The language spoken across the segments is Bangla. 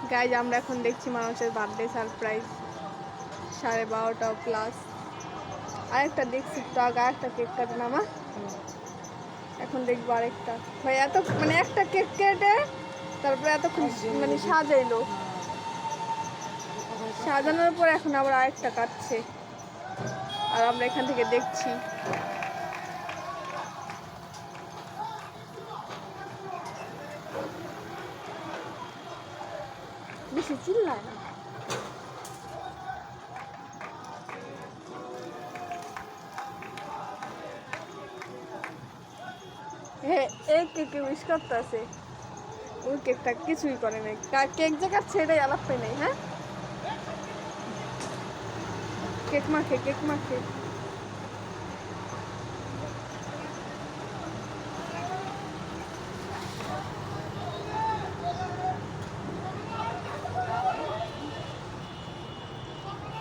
গাইজ আমরা এখন দেখছি মানুষের বার্থডে সারপ্রাইজ 12:30 প্লাস। আরেকটা দেখছি একটু আগে, আরেকটা কেক কাটে না মা, এখন দেখবো আরেকটা। ভাই এত মানে একটা কেক কেটে তারপরে এতক্ষণ মানে সাজাইলো, সাজানোর পর এখন আবার আরেকটা কাটছে আর আমরা এখান থেকে দেখছি। বেশি চিল্লায় না। হ্যাঁ এই কেকে উইশ করতে আছে, ওই কেকটা কিছুই করে নাই, কেক যে কাটছে এটাই আলাপ পাই নাই। হ্যাঁ কেক মাখে, কেক মাখে।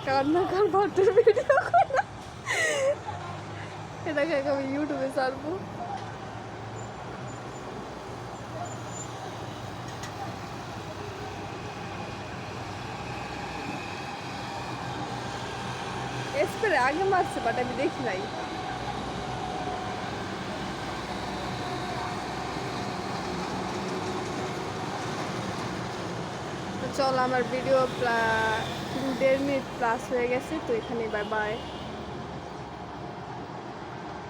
কান্না কার বার্থডে ভিডিও করে এটাকে আমি ইউটিউবে ছাড়বো। স্প্রে আগে মারছে বাট আমি দেখি নাই। তো চল আমার ভিডিও 1.5 মিনিট প্লাস হয়ে গেছে, তো এখানে বাই বাই।